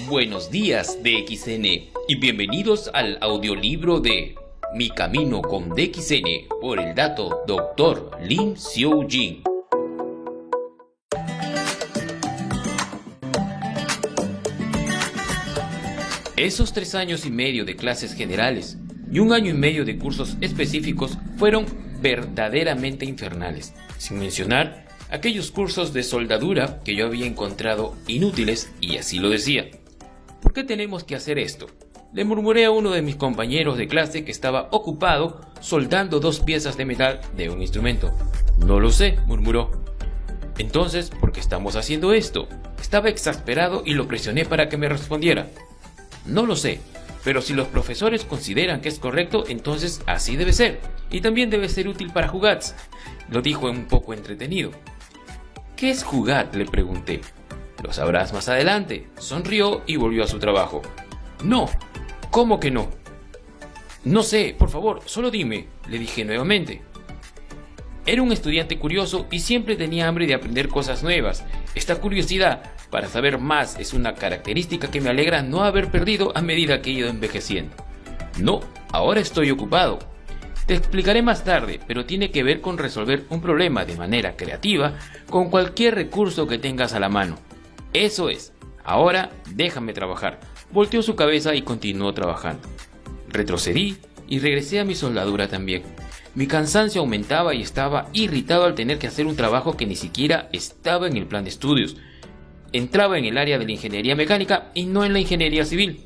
Buenos días DXN y bienvenidos al audiolibro de Mi Camino con DXN por el dato Dr. Lin Xiu-Jin. Esos 3 años y medio de clases generales y 1 año y medio de cursos específicos fueron verdaderamente infernales, sin mencionar aquellos cursos de soldadura que yo había encontrado inútiles y así lo decía. ¿Por qué tenemos que hacer esto? Le murmuré a uno de mis compañeros de clase que estaba ocupado soldando 2 piezas de metal de un instrumento. No lo sé, murmuró. Entonces, ¿por qué estamos haciendo esto? Estaba exasperado y lo presioné para que me respondiera. No lo sé, pero si los profesores consideran que es correcto, entonces así debe ser. Y también debe ser útil para Jugats, lo dijo un poco entretenido. ¿Qué es Jugat?, le pregunté. Lo sabrás más adelante. Sonrió y volvió a su trabajo. No, ¿cómo que no? No sé, por favor, solo dime, le dije nuevamente. Era un estudiante curioso y siempre tenía hambre de aprender cosas nuevas. Esta curiosidad para saber más es una característica que me alegra no haber perdido a medida que he ido envejeciendo. No, ahora estoy ocupado. Te explicaré más tarde, pero tiene que ver con resolver un problema de manera creativa con cualquier recurso que tengas a la mano. Eso es. Ahora déjame trabajar. Volteó su cabeza y continuó trabajando. Retrocedí y regresé a mi soldadura también. Mi cansancio aumentaba y estaba irritado al tener que hacer un trabajo que ni siquiera estaba en el plan de estudios. Entraba en el área de la ingeniería mecánica y no en la ingeniería civil.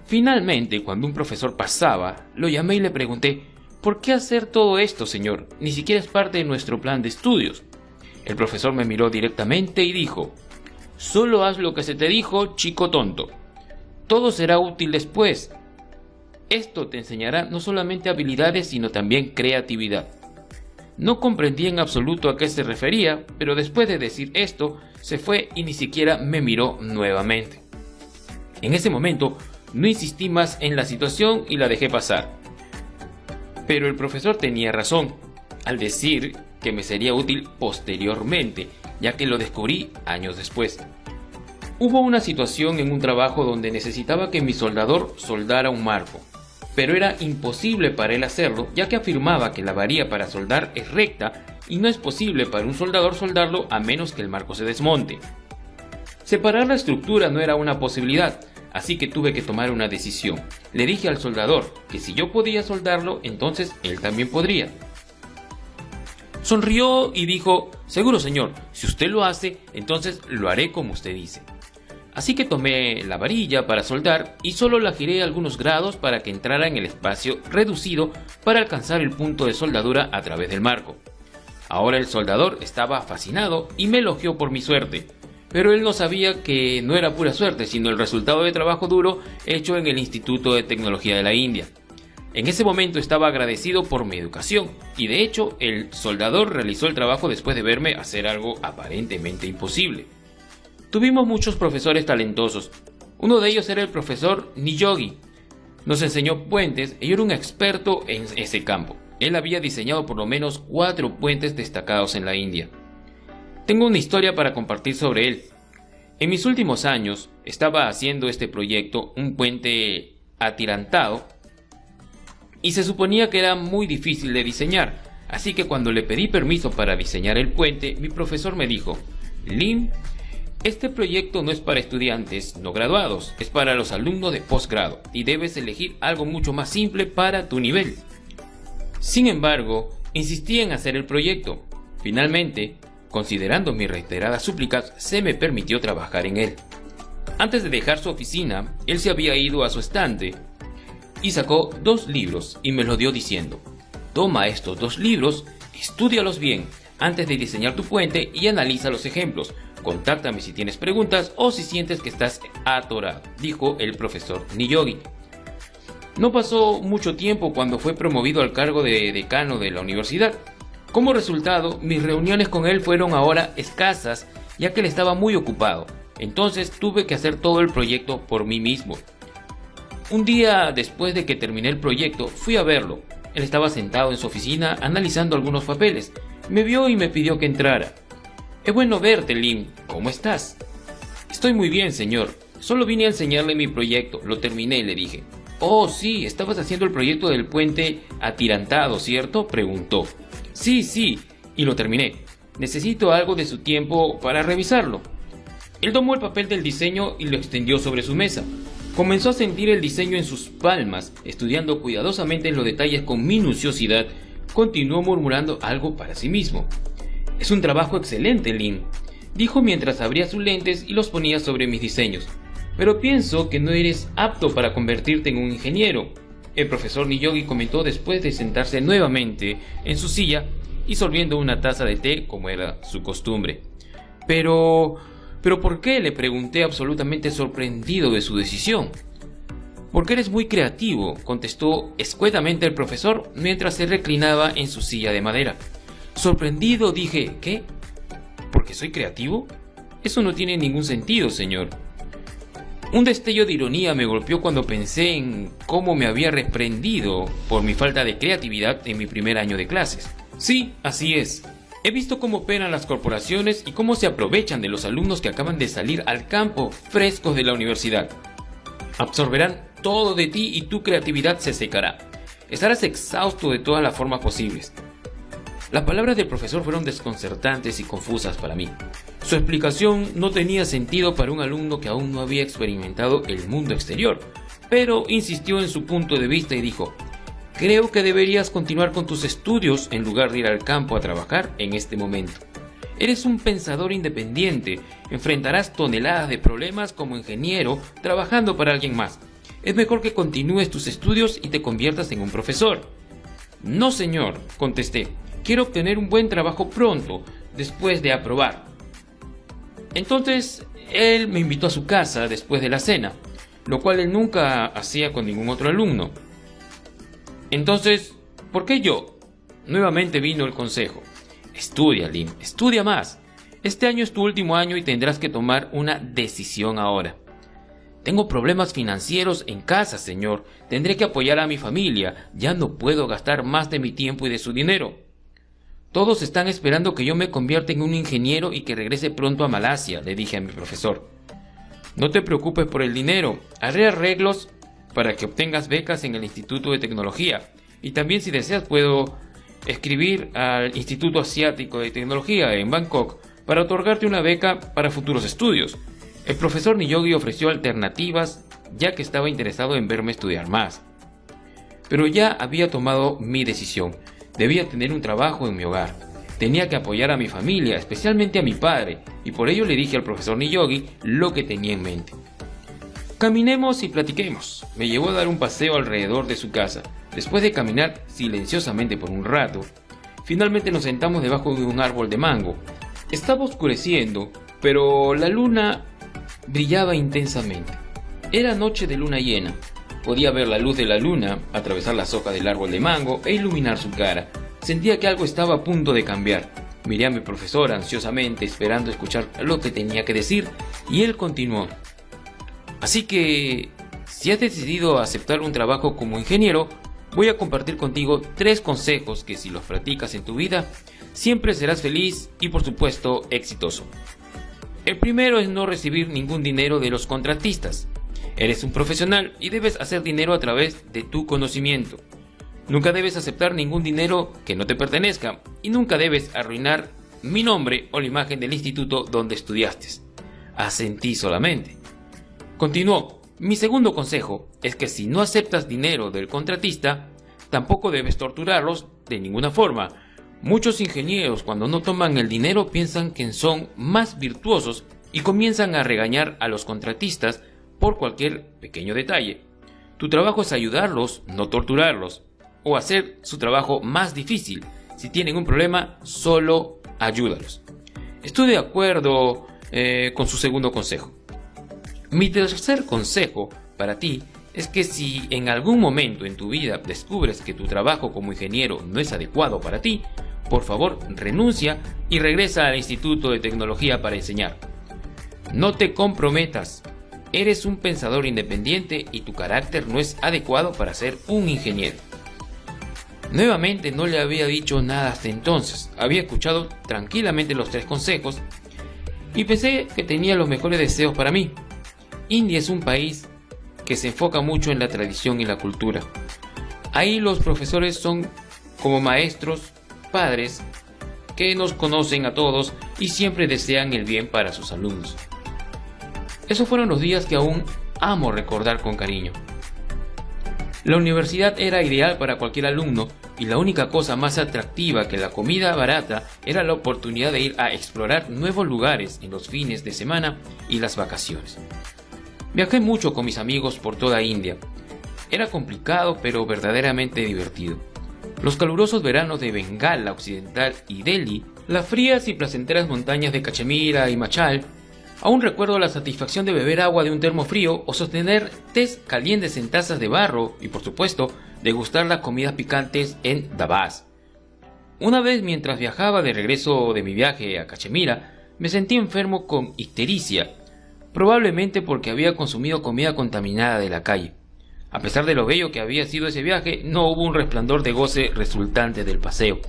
Finalmente, cuando un profesor pasaba, lo llamé y le pregunté: ¿por qué hacer todo esto, señor? Ni siquiera es parte de nuestro plan de estudios. El profesor me miró directamente y dijo: solo haz lo que se te dijo, chico tonto. Todo será útil después. Esto te enseñará no solamente habilidades, sino también creatividad. No comprendí en absoluto a qué se refería, pero después de decir esto, se fue y ni siquiera me miró nuevamente. En ese momento, no insistí más en la situación y la dejé pasar. Pero el profesor tenía razón al decir que me sería útil posteriormente, ya que lo descubrí años después. Hubo una situación en un trabajo donde necesitaba que mi soldador soldara un marco, pero era imposible para él hacerlo, ya que afirmaba que la varilla para soldar es recta y no es posible para un soldador soldarlo a menos que el marco se desmonte. Separar la estructura no era una posibilidad, así que tuve que tomar una decisión. Le dije al soldador que si yo podía soldarlo, entonces él también podría. Sonrió y dijo: seguro, señor, si usted lo hace, entonces lo haré como usted dice. Así que tomé la varilla para soldar y solo la giré algunos grados para que entrara en el espacio reducido para alcanzar el punto de soldadura a través del marco. Ahora el soldador estaba fascinado y me elogió por mi suerte, pero él no sabía que no era pura suerte, sino el resultado de trabajo duro hecho en el Instituto de Tecnología de la India. En ese momento estaba agradecido por mi educación, y de hecho el soldador realizó el trabajo después de verme hacer algo aparentemente imposible. Tuvimos muchos profesores talentosos. Uno de ellos era el profesor Niyogi. Nos enseñó puentes y era un experto en ese campo. Él había diseñado por lo menos 4 puentes destacados en la India. Tengo una historia para compartir sobre él. En mis últimos años estaba haciendo este proyecto, un puente atirantado, y se suponía que era muy difícil de diseñar, así que cuando le pedí permiso para diseñar el puente, mi profesor me dijo: Lin, este proyecto no es para estudiantes no graduados, es para los alumnos de posgrado, y debes elegir algo mucho más simple para tu nivel. Sin embargo, insistí en hacer el proyecto. Finalmente, considerando mis reiteradas súplicas, se me permitió trabajar en él. Antes de dejar su oficina, él se había ido a su estante y sacó 2 libros y me los dio diciendo: toma estos 2 libros, estúdialos bien antes de diseñar tu puente y analiza los ejemplos. Contáctame si tienes preguntas o si sientes que estás atorado, dijo el profesor Niyogi. No pasó mucho tiempo cuando fue promovido al cargo de decano de la universidad. Como resultado, mis reuniones con él fueron ahora escasas, ya que él estaba muy ocupado. Entonces tuve que hacer todo el proyecto por mí mismo. Un día después de que terminé el proyecto, fui a verlo. Él estaba sentado en su oficina analizando algunos papeles. Me vio y me pidió que entrara. Es bueno verte, Lin. ¿Cómo estás? Estoy muy bien, señor. Solo vine a enseñarle mi proyecto, lo terminé, le dije. Oh, sí, estabas haciendo el proyecto del puente atirantado, ¿cierto?, preguntó. Sí, y lo terminé. Necesito algo de su tiempo para revisarlo. Él tomó el papel del diseño y lo extendió sobre su mesa. Comenzó a sentir el diseño en sus palmas, estudiando cuidadosamente los detalles con minuciosidad. Continuó murmurando algo para sí mismo. Es un trabajo excelente, Lin, dijo mientras abría sus lentes y los ponía sobre mis diseños. Pero pienso que no eres apto para convertirte en un ingeniero. El profesor Niyogi comentó después de sentarse nuevamente en su silla y sorbiendo una taza de té como era su costumbre. Pero ¿por qué?, le pregunté, absolutamente sorprendido de su decisión. Porque eres muy creativo, contestó escuetamente el profesor mientras se reclinaba en su silla de madera. Sorprendido dije, ¿qué? ¿Porque soy creativo? Eso no tiene ningún sentido, señor. Un destello de ironía me golpeó cuando pensé en cómo me había reprendido por mi falta de creatividad en mi primer año de clases. Sí, así es. He visto cómo operan las corporaciones y cómo se aprovechan de los alumnos que acaban de salir al campo frescos de la universidad. Absorberán todo de ti y tu creatividad se secará. Estarás exhausto de todas las formas posibles. Las palabras del profesor fueron desconcertantes y confusas para mí. Su explicación no tenía sentido para un alumno que aún no había experimentado el mundo exterior, pero insistió en su punto de vista y dijo: creo que deberías continuar con tus estudios en lugar de ir al campo a trabajar en este momento. Eres un pensador independiente, enfrentarás toneladas de problemas como ingeniero trabajando para alguien más. Es mejor que continúes tus estudios y te conviertas en un profesor. No, señor, contesté. Quiero obtener un buen trabajo pronto, después de aprobar. Entonces, él me invitó a su casa después de la cena, lo cual él nunca hacía con ningún otro alumno. Entonces, ¿por qué yo? Nuevamente vino el consejo. Estudia, Lin, estudia más. Este año es tu último año y tendrás que tomar una decisión ahora. Tengo problemas financieros en casa, señor. Tendré que apoyar a mi familia. Ya no puedo gastar más de mi tiempo y de su dinero. Todos están esperando que yo me convierta en un ingeniero y que regrese pronto a Malasia, le dije a mi profesor. No te preocupes por el dinero. Haré arreglos para que obtengas becas en el Instituto de Tecnología. Y también, si deseas, puedo escribir al Instituto Asiático de Tecnología en Bangkok para otorgarte una beca para futuros estudios. El profesor Niyogi ofreció alternativas, ya que estaba interesado en verme estudiar más. Pero ya había tomado mi decisión. Debía tener un trabajo en mi hogar. Tenía que apoyar a mi familia, especialmente a mi padre, y por ello le dije al profesor Niyogi lo que tenía en mente. Caminemos y platiquemos. Me llevó a dar un paseo alrededor de su casa. Después de caminar silenciosamente por un rato, finalmente nos sentamos debajo de un árbol de mango. Estaba oscureciendo, pero la luna brillaba intensamente. Era noche de luna llena. Podía ver la luz de la luna atravesar las hojas del árbol de mango e iluminar su cara. Sentía que algo estaba a punto de cambiar. Miré a mi profesor ansiosamente, esperando escuchar lo que tenía que decir, y él continuó. Así que, si has decidido aceptar un trabajo como ingeniero, voy a compartir contigo 3 consejos que, si los practicas en tu vida, siempre serás feliz y, por supuesto, exitoso. El primero es no recibir ningún dinero de los contratistas. Eres un profesional y debes hacer dinero a través de tu conocimiento. Nunca debes aceptar ningún dinero que no te pertenezca y nunca debes arruinar mi nombre o la imagen del instituto donde estudiaste. Asentí solamente. Continuó. Mi segundo consejo es que si no aceptas dinero del contratista, tampoco debes torturarlos de ninguna forma. Muchos ingenieros, cuando no toman el dinero, piensan que son más virtuosos y comienzan a regañar a los contratistas por cualquier pequeño detalle. Tu trabajo es ayudarlos, no torturarlos, o hacer su trabajo más difícil. Si tienen un problema, solo ayúdalos. Estoy de acuerdo con su segundo consejo. Mi tercer consejo para ti es que si en algún momento en tu vida descubres que tu trabajo como ingeniero no es adecuado para ti, por favor renuncia y regresa al Instituto de Tecnología para enseñar. No te comprometas. Eres un pensador independiente y tu carácter no es adecuado para ser un ingeniero. Nuevamente no le había dicho nada hasta entonces. Había escuchado tranquilamente los 3 consejos y pensé que tenía los mejores deseos para mí. India es un país que se enfoca mucho en la tradición y la cultura. Ahí los profesores son como maestros, padres, que nos conocen a todos y siempre desean el bien para sus alumnos. Esos fueron los días que aún amo recordar con cariño. La universidad era ideal para cualquier alumno y la única cosa más atractiva que la comida barata era la oportunidad de ir a explorar nuevos lugares en los fines de semana y las vacaciones. Viajé mucho con mis amigos por toda India. Era complicado pero verdaderamente divertido. Los calurosos veranos de Bengala Occidental y Delhi, las frías y placenteras montañas de Cachemira y Machal. Aún recuerdo la satisfacción de beber agua de un termo frío o sostener tés calientes en tazas de barro y, por supuesto, degustar las comidas picantes en Dabas. Una vez, mientras viajaba de regreso de mi viaje a Cachemira, me sentí enfermo con ictericia, probablemente porque había consumido comida contaminada de la calle. A pesar de lo bello que había sido ese viaje, no hubo un resplandor de goce resultante del paseo.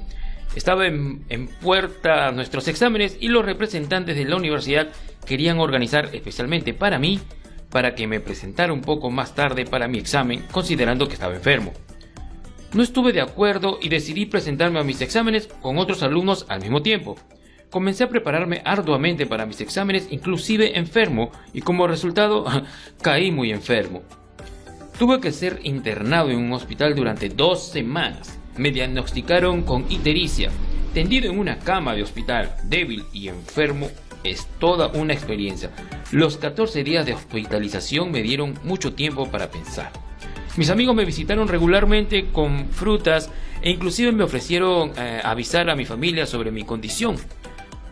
Estaba en puerta nuestros exámenes y los representantes de la universidad querían organizar especialmente para mí, para que me presentara un poco más tarde para mi examen, considerando que estaba enfermo. No estuve de acuerdo y decidí presentarme a mis exámenes con otros alumnos al mismo tiempo. Comencé a prepararme arduamente para mis exámenes, inclusive enfermo, y como resultado caí muy enfermo. Tuve que ser internado en un hospital durante 2 semanas. Me diagnosticaron con ictericia. Tendido en una cama de hospital, débil y enfermo, es toda una experiencia. Los 14 días de hospitalización me dieron mucho tiempo para pensar. Mis amigos me visitaron regularmente con frutas e inclusive me ofrecieron avisar a mi familia sobre mi condición.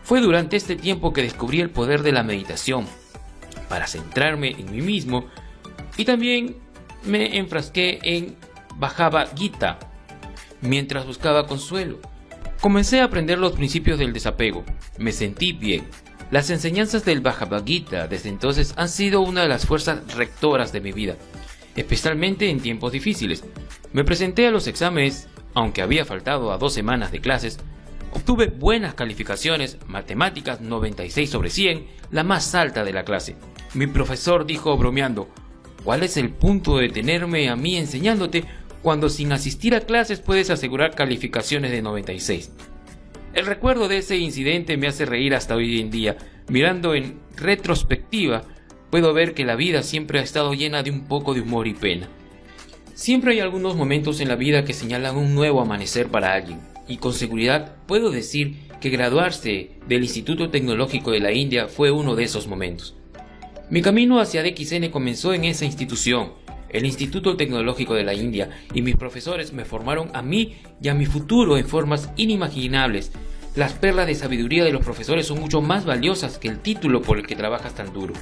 Fue durante este tiempo que descubrí el poder de la meditación, para centrarme en mí mismo, y también me enfrasqué en Bhagavad Gita mientras buscaba consuelo. Comencé a aprender los principios del desapego. Me sentí bien. Las enseñanzas del Bhagavad Gita desde entonces han sido una de las fuerzas rectoras de mi vida, especialmente en tiempos difíciles. Me presenté a los exámenes, aunque había faltado a 2 semanas de clases. Obtuve buenas calificaciones, matemáticas 96 sobre 100, la más alta de la clase. Mi profesor dijo bromeando: ¿cuál es el punto de tenerme a mí enseñándote cuando sin asistir a clases puedes asegurar calificaciones de 96? El recuerdo de ese incidente me hace reír hasta hoy en día. Mirando en retrospectiva, puedo ver que la vida siempre ha estado llena de un poco de humor y pena. Siempre hay algunos momentos en la vida que señalan un nuevo amanecer para alguien, y con seguridad puedo decir que graduarse del Instituto Tecnológico de la India fue uno de esos momentos. Mi camino hacia DXN comenzó en esa institución, el Instituto Tecnológico de la India, y mis profesores me formaron a mí y a mi futuro en formas inimaginables. Las perlas de sabiduría de los profesores son mucho más valiosas que el título por el que trabajas tan duro.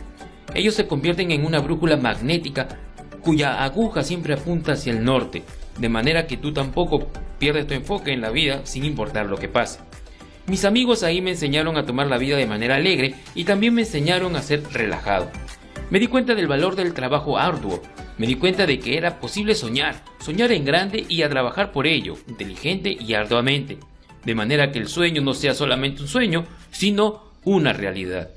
Ellos se convierten en una brújula magnética cuya aguja siempre apunta hacia el norte, de manera que tú tampoco pierdes tu enfoque en la vida sin importar lo que pase. Mis amigos ahí me enseñaron a tomar la vida de manera alegre y también me enseñaron a ser relajado. Me di cuenta del valor del trabajo arduo. Me di cuenta de que era posible soñar en grande y a trabajar por ello, inteligente y arduamente, de manera que el sueño no sea solamente un sueño, sino una realidad.